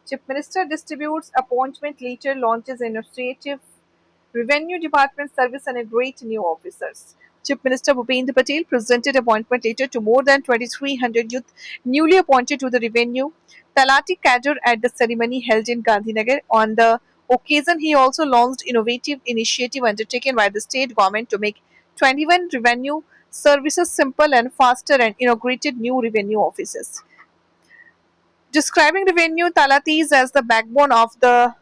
Chief Minister distributes appointment letter, launches initiative, Revenue Department service and a great new officers. Chief Minister Bhupendra Patel presented appointment letter to more than 2,300 youth newly appointed to the Revenue Talati cadre at the ceremony held in Gandhinagar. On the occasion, he also launched innovative initiative undertaken by the state government to make 21 revenue services simple and faster and inaugurated new revenue offices. Describing revenue talatis as the backbone of the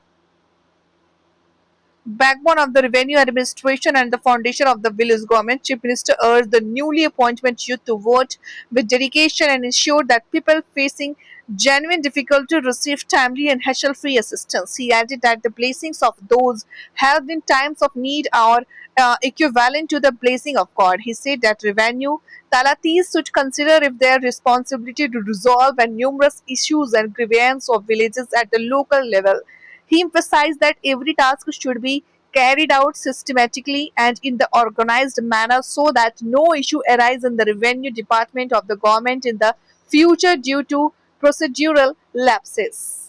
revenue administration and the foundation of the village government, Chief Minister urged the newly appointed youth to vote with dedication and ensure that people facing genuine difficulty receive timely and hassle-free assistance. He added that the blessings of those helped in times of need are equivalent to the blessing of God. He said that revenue talatis should consider if their responsibility to resolve and numerous issues and grievances of villages at the local level. He emphasized that every task should be carried out systematically and in the organized manner so that no issue arises in the revenue department of the government in the future due to procedural lapses.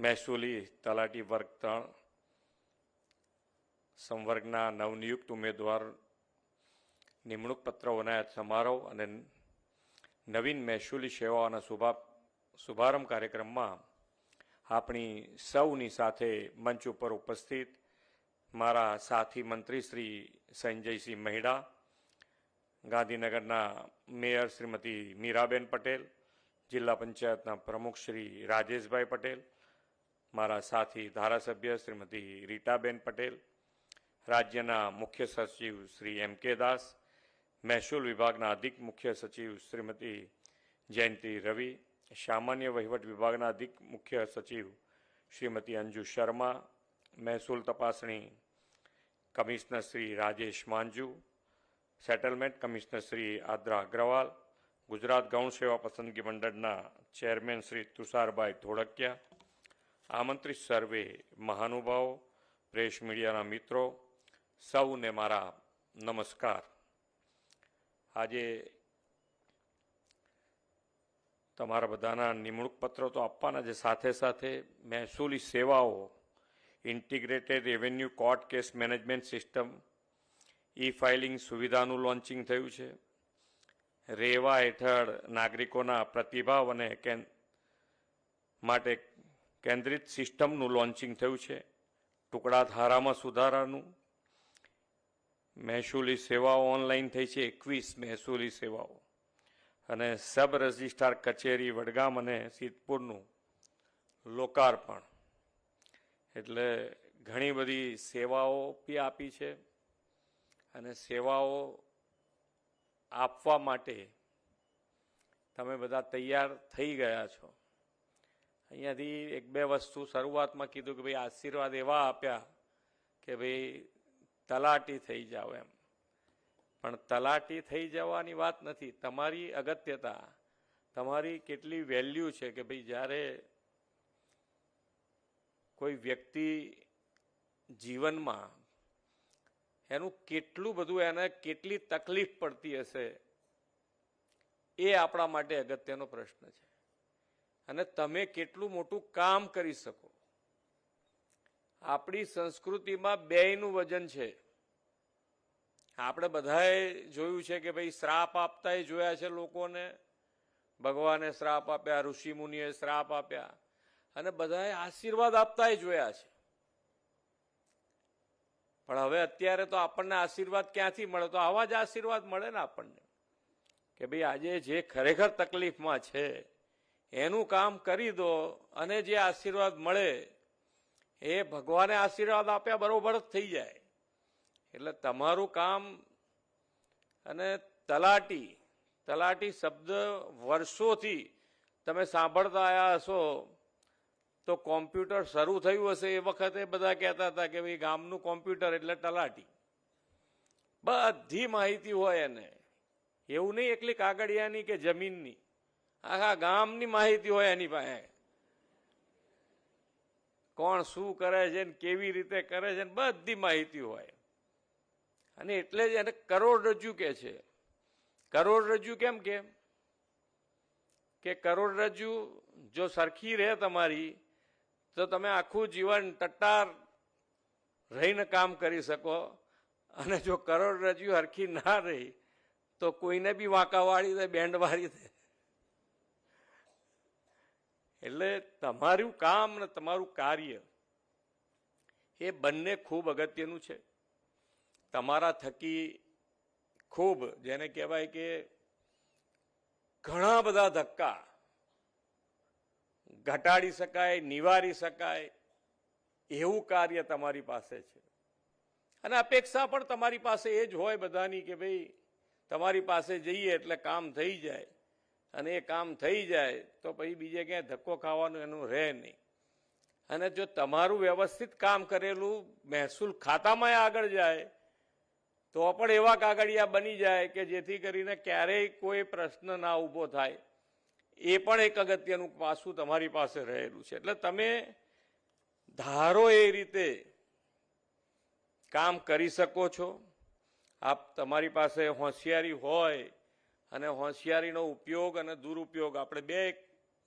મહેસૂલી તલાટી વર્ગ 3 સંવર્ગના નવનિયુક્ત ઉમેદવાર નિમણૂક પત્ર એનાયત સમારોહ અને નવીન મહેસૂલી સેવાઓના શુભારંભ કાર્યક્રમમાં આપણી સૌની સાથે મંચ ઉપર ઉપસ્થિત મારા સાથી મંત્રી શ્રી સંજયસિંહ મહિડા, ગાંધીનગરના મેયર શ્રીમતી મીરાબેન પટેલ, જિલ્લા પંચાયતના પ્રમુખ શ્રી રાજેશભાઈ પટેલ, મારા સાથી ધારાસભ્ય શ્રીમતી રીટાબેન પટેલ, રાજ્યના મુખ્ય સચિવ શ્રી M.K. દાસ, મહેસૂલ વિભાગના અધિક મુખ્ય સચિવ શ્રીમતી જયંતિ રવિ, સામાન્ય વહીવટ વિભાગના અધિક મુખ્ય સચિવ શ્રીમતી અંજુ શર્મા, મહેસૂલ તપાસણી commissioner Shri Rajesh Manju, settlement commissioner Shri Aadra Agrawal, Gujarat ગૌણ સેવા પસંદગી મંડળના ચેરમેન શ્રી તુષારભાઈ ધોળકિયા, આમંત્રિત સર્વે મહાનુભાવો, પ્રેસ મીડિયાના મિત્રો, સૌને મારા નમસ્કાર. આજે તમારા બધાના નિમણૂક પત્રો તો આપવાના છે, સાથે સાથે મહેસૂલી સેવાઓ integrated revenue court case management system E-ફાઇલિંગ સુવિધાનું લોન્ચિંગ થયું છે. રેવા હેઠળ નાગરિકોના પ્રતિભાવ અને માટે કેન્દ્રિત સિસ્ટમનું લોન્ચિંગ થયું છે. ટુકડા ધારામાં સુધારાનું, મહેસૂલી સેવાઓ ઓનલાઈન થઈ છે 21 મહેસૂલી સેવાઓ, અને સબ રજિસ્ટ્રાર કચેરી વડગામ અને સિદ્ધપુરનું લોકાર્પણ. એટલે ઘણી બધી સેવાઓ બી આપી છે અને સેવાઓ આપવા માટે તમે બધા તૈયાર થઈ ગયા છો. અહીંયાથી એક બે વસ્તુ શરૂઆતમાં કીધું કે ભાઈ આશીર્વાદ એવા આપ્યા કે ભાઈ તલાટી થઈ જાઓ એમ, પણ તલાટી થઈ જવાની વાત નથી. તમારી અગત્યતા, તમારી કેટલી વેલ્યુ છે કે ભાઈ જ્યારે કોઈ વ્યક્તિ જીવનમાં એનું કેટલું બધું, એને કેટલી તકલીફ પડતી હશે, એ આપણા માટે અગત્યનો પ્રશ્ન છે. અને તમે કેટલું મોટું કામ કરી શકો. આપણી સંસ્કૃતિમાં બેયનું વજન છે. આપણે બધાએ જોયું છે કે ભાઈ શ્રાપ આપતાય જોયા છે લોકોને, ભગવાને શ્રાપ આપ્યા, ઋષિ મુનિએ શ્રાપ આપ્યા, અને બધાએ આશીર્વાદ આપતાય જોયા છે. પણ હવે અત્યારે તો આપણને આશીર્વાદ ક્યાંથી મળે? તો આવા જ આશીર્વાદ મળે ને આપણને કે ભાઈ આજે જે ખરેખર તકલીફમાં છે એનું કામ કરી દો અને જે આશીર્વાદ મળે એ ભગવાને આશીર્વાદ આપ્યા બરોબર જ થઈ જાય. એટલે તમારું કામ, અને તલાટી શબ્દ વર્ષોથી તમે સાંભળતા આવ્યા હશો. તો કોમ્પ્યુટર શરૂ થયું હશે એ વખતે બધા કહેતા હતા કે ભાઈ ગામનું કોમ્પ્યુટર એટલે તલાટી. બધી માહિતી હોય એને, એવું નહીં એકલી કાગળિયાની કે જમીનની, આખા ગામની માહિતી હોય એની પાસે. કોણ શું કરે છે ને કેવી રીતે કરે છે ને બધી માહિતી હોય. અને એટલે જ એને કરોડરજ્જુ કહે છે. કરોડરજ્જુ કેમ કે કરોડરજ્જુ જો સરખી રહે તમારી તો તમે આખું જીવન ટટ્ટાર રહીને કામ કરી શકો, અને જો કરોડરજ્જુ હરખી ના રહી તો કોઈને બી વાંકા વાળી દે, બેન્ડ વાળી દે. એટલે તમારું કામ ને તમારું કાર્ય એ બંને ખૂબ અગત્યનું છે. તમારા થકી ખૂબ, જેને કહેવાય કે ઘણા બધા ધક્કા ઘટાડી શકાય, નિવારી શકાય એવું કાર્ય તમારી પાસે છે. અને અપેક્ષા પણ તમારી પાસે એ જ હોય બધાની કે ભાઈ તમારી પાસે જઈએ એટલે કામ થઈ જાય, અને એ કામ થઈ જાય તો પછી બીજે ક્યાંય ધક્કો ખાવાનું એનું રહે નહીં. અને જો તમારું વ્યવસ્થિત કામ કરેલું મહેસૂલ ખાતામાં આગળ જાય તો પણ એવા કાગળિયા બની જાય કે જેથી કરીને ક્યારેય કોઈ પ્રશ્ન ના ઊભો થાય. એ પણ એક અગત્યનું પાસું તમારી પાસે રહેલું છે. એટલે તમે ધારો એ રીતે કામ કરી શકો છો. આપ તમારી પાસે હોશિયારી હોય, અને હોશિયારીનો ઉપયોગ અને દુરુપયોગ આપણે બે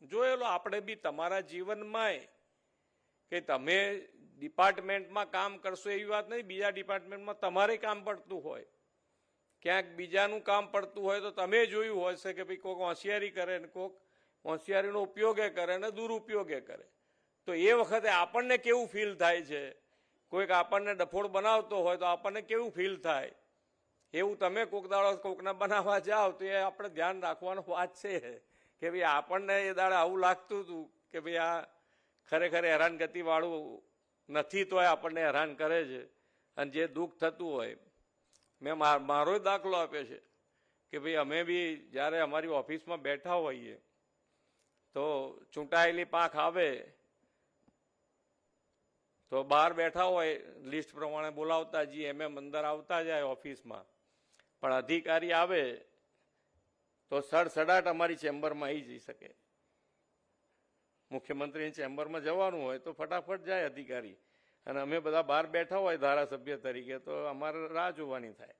જોયેલો. આપણે બી તમારા જીવનમાં કે તમે ડિપાર્ટમેન્ટમાં કામ કરશો એવી વાત નહીં, બીજા ડિપાર્ટમેન્ટમાં તમારે કામ પડતું હોય, ક્યાંક બીજાનું કામ પડતું હોય તો તમે જોયું હશે કે ભાઈ કોઈક હોશિયારી કરે ને કોઈક હોશિયારીનો ઉપયોગે કરે ને દુરુપયોગે કરે. તો એ વખતે આપણને કેવું ફીલ થાય છે, કોઈક આપણને ડફોડ બનાવતો હોય તો આપણને કેવું ફીલ થાય, એવું તમે કોઈક દાડો કોઈકને બનાવવા જાઓ તો એ આપણે ધ્યાન રાખવાનો વાત છે કે ભાઈ આપણને એ દાડે આવું લાગતું હતું કે ભાઈ આ ખરેખર હેરાનગતિવાળું નથી તોય આપણને હેરાન કરે છે. અને જે દુઃખ થતું હોય, મેં મારો દાખલો આપ્યો છે કે ભાઈ અમે બી જ્યારે અમારી ઓફિસમાં બેઠા હોઈએ તો ચૂંટાયેલી પાંખ આવે તો બહાર બેઠા હોય લિસ્ટ પ્રમાણે બોલાવતા જઈએ, એમ અંદર આવતા જાય ઓફિસમાં. પણ અધિકારી આવે તો સડસડાટ અમારી ચેમ્બરમાં આવી જઈ શકે. મુખ્યમંત્રીની ચેમ્બરમાં જવાનું હોય તો ફટાફટ જાય અધિકારી, અને અમે બધા બહાર બેઠા હોય ધારાસભ્ય તરીકે તો અમારે રાહ જોવાની થાય.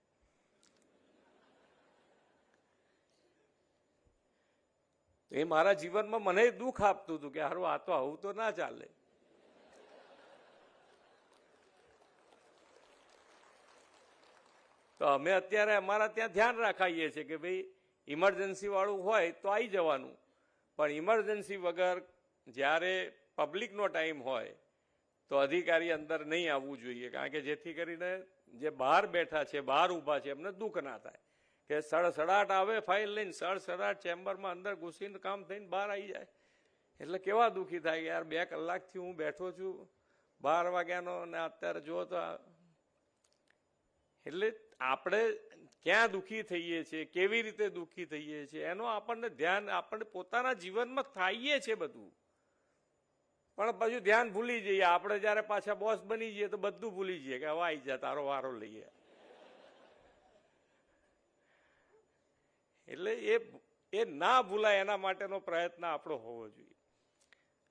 એ મારા જીવનમાં મને દુઃખ આપતું હતું કે હારું આ તો આવું તો ના ચાલે. તો અમે અત્યારે અમારા ત્યાં ધ્યાન રાખાઈએ છીએ કે ભાઈ ઇમરજન્સી વાળું હોય તો આવી જવાનું, પણ ઇમરજન્સી વગર જ્યારે પબ્લિકનો ટાઈમ હોય તો અધિકારી અંદર નહીં આવવું જોઈએ. કારણ કે જેથી કરીને જે બહાર બેઠા છે, બહાર ઊભા છે, એમને દુઃખ ના થાય કે સડસડાટ આવે ફાઇલ લઈને, સડસડાટ ચેમ્બરમાં અંદર ઘૂસીને કામ થઈને બહાર આવી જાય. એટલે કેવા દુઃખી થાય કે યાર 2 કલાકથી હું બેઠો છું 12 વાગ્યાનો, અને અત્યારે જુઓ તો. એટલે આપણે ક્યાં દુઃખી થઈએ છીએ, કેવી રીતે દુઃખી થઈએ છીએ એનો આપણને ધ્યાન આપણે પોતાના જીવનમાં થઈએ છે બધું, પણ પછી ધ્યાન ભૂલી જઈએ. આપણે જયારે પાછા બોસ બની જઈએ તો બધું ભૂલી જઈએ કે હવે આવી જા તારો વારો લઈએ. એટલે એ ના ભૂલાય એના માટેનો પ્રયત્ન આપણો હોવો જોઈએ.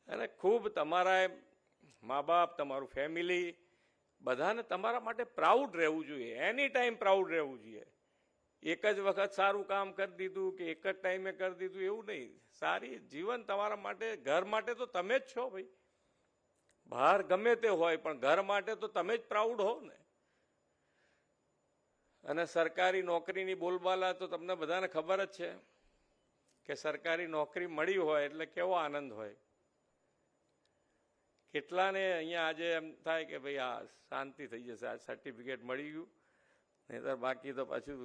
અને ખૂબ તમારા મા બાપ, તમારું ફેમિલી, બધાને તમારા માટે પ્રાઉડ રહેવું જોઈએ. એની ટાઈમ પ્રાઉડ રહેવું જોઈએ. એક જ વખત સારું કામ કરી દીધું કે એક જ ટાઈમે કરી દીધું એવું નહીં. સારી જીવન તમારા માટે, ઘર માટે તો તમે જ છો ભાઈ. બહાર ગમે તે હોય પણ ઘર માટે તો તમે જ પ્રાઉડ હો ને. અને સરકારી નોકરીની બોલબાલા તો તમને બધાને ખબર જ છે કે સરકારી નોકરી મળી હોય એટલે કેવો આનંદ હોય. કેટલાને અહીંયા આજે એમ થાય કે ભાઈ આ શાંતિ થઈ જશે, આ સર્ટિફિકેટ મળી ગયું, નહીંતર બાકી તો પાછું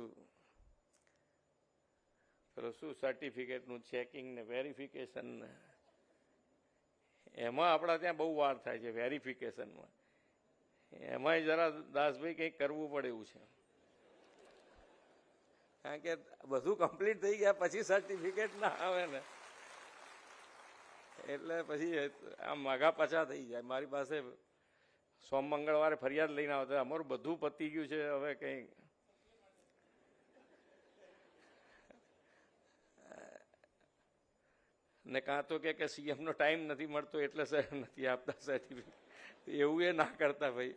પેલું શું સર્ટિફિકેટનું ચેકિંગ ને વેરિફિકેશન ને એમાં આપણા ત્યાં બહુ વાર થાય છે. વેરિફિકેશનમાં એમાંય જરા દાસભાઈ કંઈક કરવું પડે એવું છે. કારણ કે બધું કમ્પ્લીટ થઈ ગયા પછી સર્ટિફિકેટ ના આવે ને, એટલે પછી આમ માગા પાછા થઈ જાય. મારી પાસે સોમ મંગળવારે ફરિયાદ લઈને આવતા અમારું બધું પતી ગયું છે, હવે કંઈ ને કાં તો કે સીએમનો ટાઈમ નથી મળતો એટલે નથી આપતા સર્ટિફિકેટ. એવું એ ના કરતા ભાઈ.